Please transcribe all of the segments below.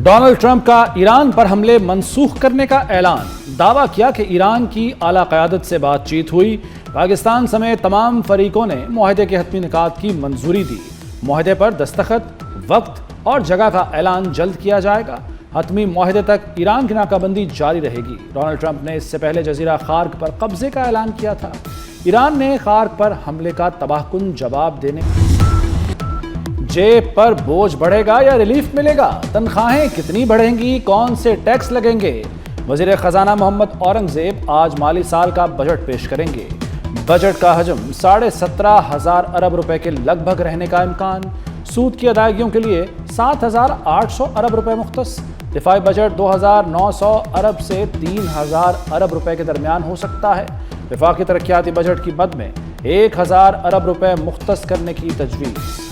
Donald Trump کا ایران پر حملے منسوخ کرنے کا اعلان۔ دعویٰ کیا کہ ایران کی اعلیٰ قیادت سے بات چیت ہوئی۔ پاکستان سمیت تمام فریقوں نے معاہدے کے حتمی نکات کی منظوری دی۔ معاہدے پر دستخط، وقت اور جگہ کا اعلان جلد کیا جائے گا۔ حتمی معاہدے تک ایران کی ناکہ بندی جاری رہے گی۔ ڈونلڈ ٹرمپ نے اس سے پہلے جزیرہ خارق پر قبضے کا اعلان کیا تھا۔ ایران نے خارق پر حملے کا تباہ کن جواب دینے جیب پر بوجھ بڑھے گا یا ریلیف ملے گا؟ تنخواہیں کتنی بڑھیں گی؟ کون سے ٹیکس لگیں گے؟ وزیر خزانہ محمد اورنگزیب آج مالی سال کا بجٹ پیش کریں گے۔ بجٹ کا حجم 17,500 ارب روپے کے لگ بھگ رہنے کا امکان۔ سود کی ادائیگیوں کے لیے 7,800 ارب روپے مختص۔ دفاعی بجٹ 2,900 ارب سے 3,000 ارب روپے کے درمیان ہو سکتا ہے۔ وفاقی ترقیاتی بجٹ کی مد میں 1,000 ارب روپے مختص کرنے کی تجویز۔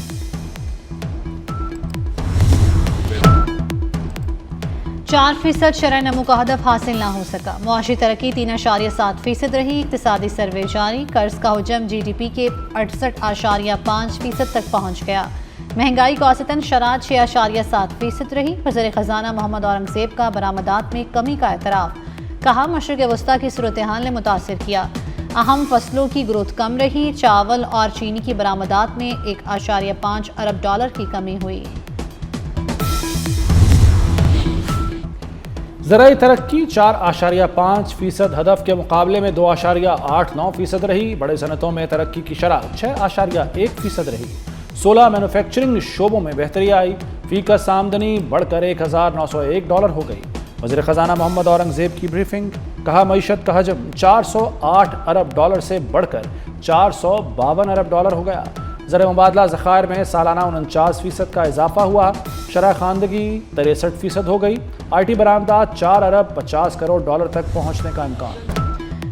4% شرح نمو کا ہدف حاصل نہ ہو سکا۔ معاشی ترقی 3.7% رہی۔ اقتصادی سروے جاری۔ قرض کا حجم جی ڈی پی کے 68.5% تک پہنچ گیا۔ مہنگائی کو اوسطاً شرح 6.7% رہی۔ وزیر خزانہ محمد اورنگزیب کا برآمدات میں کمی کا اعتراف۔ کہا مشرق وسطیٰ کی صورتحال نے متاثر کیا۔ اہم فصلوں کی گروتھ کم رہی۔ چاول اور چینی کی برآمدات میں 1.5 ارب ڈالر کی کمی ہوئی۔ زرعی ترقی 4.5% ہدف کے مقابلے میں 2.89% رہی۔ بڑے صنعتوں میں ترقی کی شرح 6.1% رہی۔ 16 مینوفیکچرنگ شعبوں میں بہتری آئی۔ فی کس آمدنی بڑھ کر $1,901 ہو گئی۔ وزیر خزانہ محمد اورنگزیب کی بریفنگ۔ کہا معیشت کا حجم 408 ارب ڈالر سے بڑھ کر 452 ارب ڈالر ہو گیا۔ زر مبادلہ ذخائر میں سالانہ 49% کا اضافہ ہوا۔ شرح خواندگی 63% ہو گئی۔ آئی ٹی برآمدات 4 ارب 50 کروڑ ڈالر تک پہنچنے کا امکان۔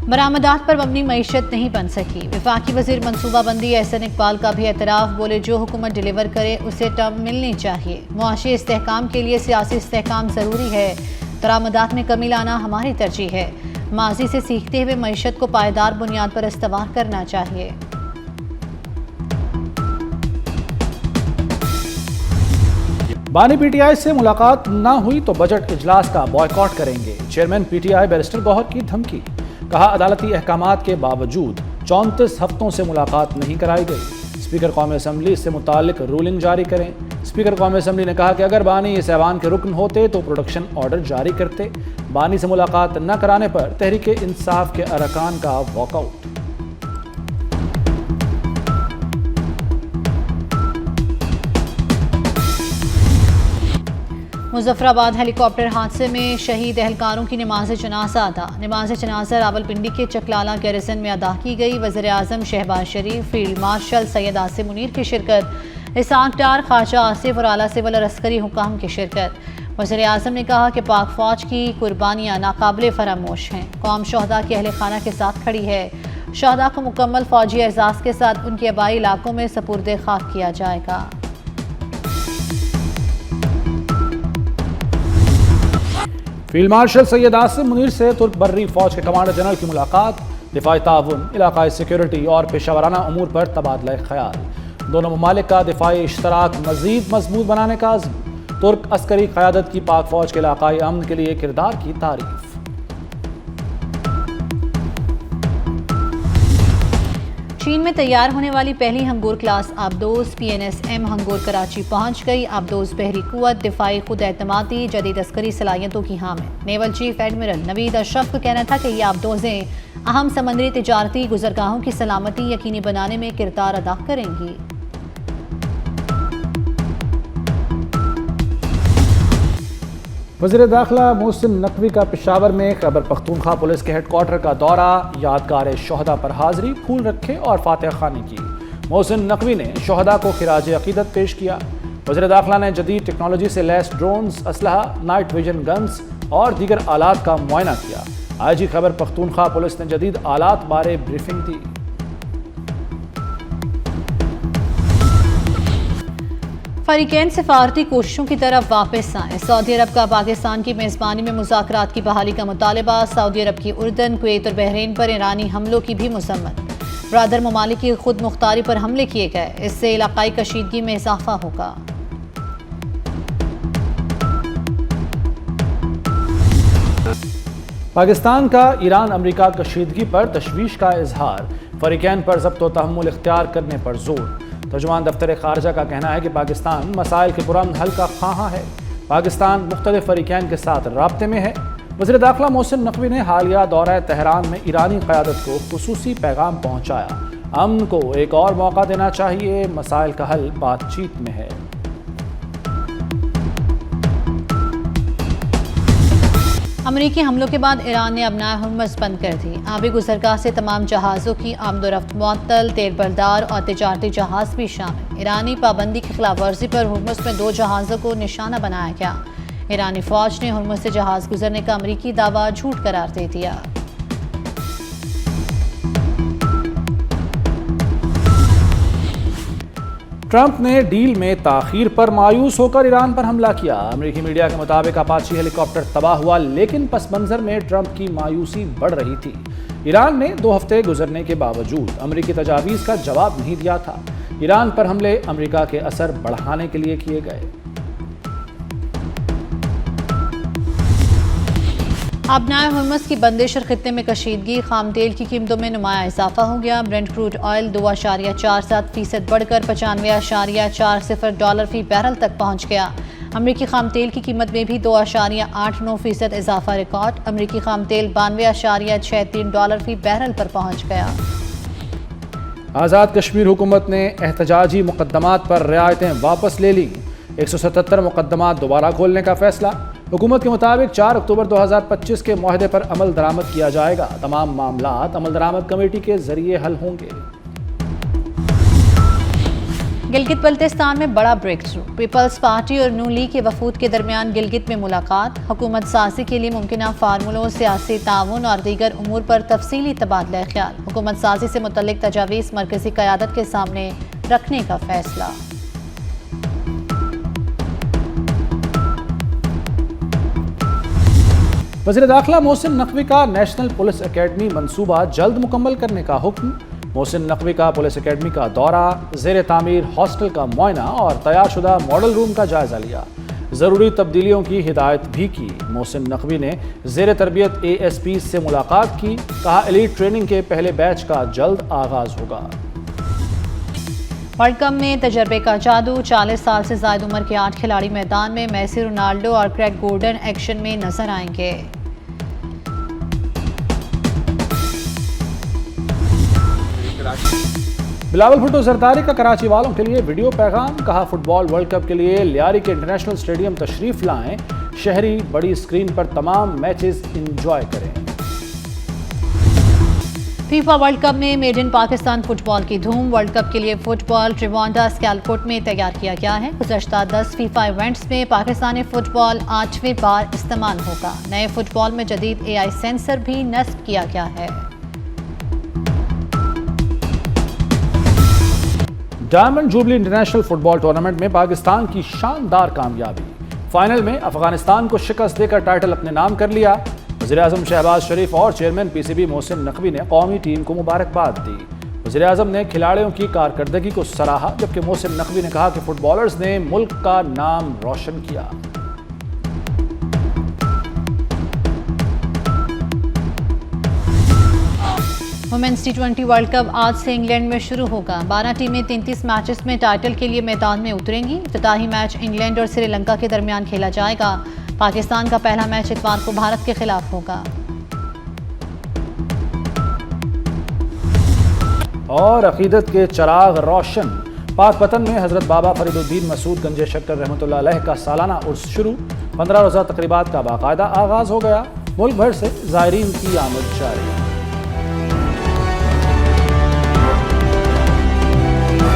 برآمدات پر مبنی معیشت نہیں بن سکی۔ وفاقی وزیر منصوبہ بندی احسن اقبال کا بھی اعتراف۔ بولے جو حکومت ڈیلیور کرے اسے ٹرم ملنی چاہیے۔ معاشی استحکام کے لیے سیاسی استحکام ضروری ہے۔ برآمدات میں کمی لانا ہماری ترجیح ہے۔ ماضی سے سیکھتے ہوئے معیشت کو پائیدار بنیاد پر استوار کرنا چاہیے۔ بانی پی ٹی آئی سے ملاقات نہ ہوئی تو بجٹ اجلاس کا بائیکاٹ کریں گے۔ Chairman P T I barrister Gohar کی دھمکی۔ کہا عدالتی احکامات کے باوجود 34 ہفتوں سے ملاقات نہیں کرائی گئی۔ اسپیکر قومی اسمبلی اس سے متعلق رولنگ جاری کریں۔ اسپیکر قومی اسمبلی نے کہا کہ اگر بانی اس ایوان کے رکن ہوتے تو پروڈکشن آرڈر جاری کرتے۔ بانی سے ملاقات نہ کرانے پر تحریک انصاف کے ارکان کا واک آؤٹ۔ مظفر آباد ہیلی کاپٹر حادثے میں شہید اہلکاروں کی نماز جنازہ ادا۔ نماز جنازہ راولپنڈی کے چکلالہ گیریزن میں ادا کی گئی۔ وزیر اعظم شہباز شریف، فیلڈ مارشل سید آصف منیر کی شرکت، اسحاق ڈار، خواجہ آصف اور اعلیٰ سول اور عسکری حکام کی شرکت۔ وزیر اعظم نے کہا کہ پاک فوج کی قربانیاں ناقابل فراموش ہیں۔ قوم شہداء کے اہل خانہ کے ساتھ کھڑی ہے۔ شہداء کو مکمل فوجی اعزاز کے ساتھ ان کے آبائی علاقوں میں سپرد خاک کیا جائے گا۔ فیلڈ مارشل سید آصف منیر سے ترک بری فوج کے کمانڈر جنرل کی ملاقات۔ دفاعی تعاون، علاقائی سیکیورٹی اور پیشہ ورانہ امور پر تبادلہ خیال۔ دونوں ممالک کا دفاعی اشتراک مزید مضبوط بنانے کا عزم۔ ترک عسکری قیادت کی پاک فوج کے علاقائی امن کے لیے کردار کی تعریف۔ چین میں تیار ہونے والی پہلی ہنگور کلاس آبدوز P N S M Hangor Karachi پہنچ گئی۔ آبدوز بحری قوت، دفاعی خود اعتمادی، جدید عسکری صلاحیتوں کی حامل۔ نیول چیف ایڈمرل نوید اشرف کا کہنا تھا کہ یہ آبدوزیں اہم سمندری تجارتی گزرگاہوں کی سلامتی یقینی بنانے میں کردار ادا کریں گی۔ وزیر داخلہ محسن نقوی کا پشاور میں خیبر پختونخوا پولیس کے ہیڈ کوارٹر کا دورہ۔ یادگار شہداء پر حاضری، پھول رکھے اور فاتحہ خوانی کی۔ محسن نقوی نے شہداء کو خراج عقیدت پیش کیا۔ وزیر داخلہ نے جدید ٹیکنالوجی سے لیس ڈرونز، اسلحہ، نائٹ ویژن گنز اور دیگر آلات کا معائنہ کیا۔ آئی جی خیبر پختونخوا پولیس نے جدید آلات بارے بریفنگ دی۔ فریقین سفارتی کوششوں کی طرف واپس آئیں۔ سعودی عرب کا پاکستان کی میزبانی میں مذاکرات کی بحالی کا مطالبہ۔ سعودی عرب کی اردن، کویت اور بحرین پر ایرانی حملوں کی بھی مذمت۔ برادر ممالک کی خود مختاری پر حملے کیے گئے، اس سے علاقائی کشیدگی میں اضافہ ہوگا۔ پاکستان کا ایران امریکہ کشیدگی پر تشویش کا اظہار، فریقین پر ضبط و تحمل اختیار کرنے پر زور۔ ترجمان دفتر خارجہ کا کہنا ہے کہ پاکستان مسائل کے پرامن حل کا خواہاں ہے، پاکستان مختلف فریقین کے ساتھ رابطے میں ہے۔ وزیر داخلہ محسن نقوی نے حالیہ دورہ تہران میں ایرانی قیادت کو خصوصی پیغام پہنچایا، امن کو ایک اور موقع دینا چاہیے، مسائل کا حل بات چیت میں ہے۔ امریکی حملوں کے بعد ایران نے ابنائے ہرمز بند کر دی، آبی گزرگاہ سے تمام جہازوں کی آمد و رفت معطل، تیل بردار اور تجارتی جہاز بھی شامل۔ ایرانی پابندی کی خلاف ورزی پر ہرمز میں 2 جہازوں کو نشانہ بنایا گیا۔ ایرانی فوج نے ہرمز سے جہاز گزرنے کا امریکی دعویٰ جھوٹ قرار دے دیا۔ ٹرمپ نے ڈیل میں تاخیر پر مایوس ہو کر ایران پر حملہ کیا۔ امریکی میڈیا کے مطابق اپاچی ہیلی کاپٹر تباہ ہوا، لیکن پس منظر میں ٹرمپ کی مایوسی بڑھ رہی تھی۔ ایران نے 2 ہفتے گزرنے کے باوجود امریکی تجاویز کا جواب نہیں دیا تھا۔ ایران پر حملے امریکہ کے اثر بڑھانے کے لیے کیے گئے۔ ابنائے ہرمز کی بندش اور خطے میں کشیدگی، خام تیل کی قیمتوں میں نمایاں اضافہ ہو گیا۔ برنٹ کروڈ آئل 2.47% بڑھ کر $95.40 فی بیرل تک پہنچ گیا۔ امریکی خام تیل کی قیمت میں بھی 2.89% اضافہ ریکارڈ، امریکی خام تیل $92.63 فی بیرل پر پہنچ گیا۔ آزاد کشمیر حکومت نے احتجاجی مقدمات پر رعایتیں واپس لے لیں، 177 مقدمات دوبارہ کھولنے کا فیصلہ۔ حکومت کے مطابق 4 اکتوبر 2025 کے معاہدے پر عمل درآمد کیا جائے گا، تمام معاملات عمل درآمد کمیٹی کے ذریعے حل ہوں گے۔ گلگت بلتستان میں بڑا بریک تھرو، پیپلز پارٹی اور نون لیگ کے وفود کے درمیان گلگت میں ملاقات، حکومت سازی کے لیے ممکنہ فارمولوں، سیاسی تعاون اور دیگر امور پر تفصیلی تبادلہ خیال، حکومت سازی سے متعلق تجاویز مرکزی قیادت کے سامنے رکھنے کا فیصلہ۔ وزیر داخلہ محسن نقوی کا نیشنل پولیس اکیڈمی منصوبہ جلد مکمل کرنے کا حکم۔ محسن نقوی کا پولیس اکیڈمی کا دورہ، زیر تعمیر ہاسٹل کا معائنہ اور تیار شدہ ماڈل روم کا جائزہ لیا، ضروری تبدیلیوں کی ہدایت بھی کی۔ محسن نقوی نے زیر تربیت ASP سے ملاقات کی، کہا ایلیٹ ٹریننگ کے پہلے بیچ کا جلد آغاز ہوگا۔ ورلڈ کپ میں تجربے کا جادو، 40 سال سے زائد عمر کے 8 کھلاڑی میدان میں، میسی، رونالڈو اور کریگ گورڈن ایکشن میں نظر آئیں گے۔ بلاول بھٹو زرداری کا کراچی والوں کے لیے ویڈیو پیغام، کہا فٹ بال ورلڈ کپ کے لیے لیاری کے انٹرنیشنل اسٹیڈیم تشریف لائیں، شہری بڑی اسکرین پر تمام میچز انجوائے کریں۔ فیفا ورلڈ کپ میں میڈ ان پاکستان فٹ بال کی دھوم، ورلڈ کپ کے لیے فٹ بال ٹریوانڈا اسکیلکوٹ میں تیار کیا گیا ہے۔ گزشتہ 10 فیفا ایونٹس میں پاکستانی فٹ بال 8ویں بار استعمال ہوگا۔ نئے فٹ بال میں جدید AI سینسر بھی نصب کیا گیا ہے۔ ڈائمنڈ جوبلی انٹرنیشنل فٹ بال ٹورنامنٹ میں پاکستان کی شاندار کامیابی، فائنل میں افغانستان کو شکست دے کر ٹائٹل اپنے نام کر لیا۔ وزیراعظم شہباز شریف اور چیئرمین PCB محسن نقوی نے قومی ٹیم کو مبارکباد دی۔ وزیراعظم نے کھلاڑیوں کی کارکردگی کو سراہا، جبکہ محسن نقوی نے کہا کہ فٹ بالرز نے ملک کا نام روشن کیا۔ ویمنز T20 ورلڈ کپ آج سے انگلینڈ میں شروع ہوگا۔ 12 ٹیمیں 33 میچز میں ٹائٹل کے لیے میدان میں اتریں گی۔ افتتاحی میچ انگلینڈ اور سری لنکا کے درمیان کھیلا جائے گا۔ پاکستان کا پہلا میچ اتوار کو بھارت کے خلاف ہوگا۔ اور عقیدت کے چراغ روشن، پاک پتن میں حضرت بابا فرید الدین مسعود گنج شکر رحمۃ اللہ علیہ کا سالانہ عرس شروع، 15 روزہ تقریبات کا باقاعدہ آغاز ہو گیا، ملک بھر سے زائرین کی آمد جاری۔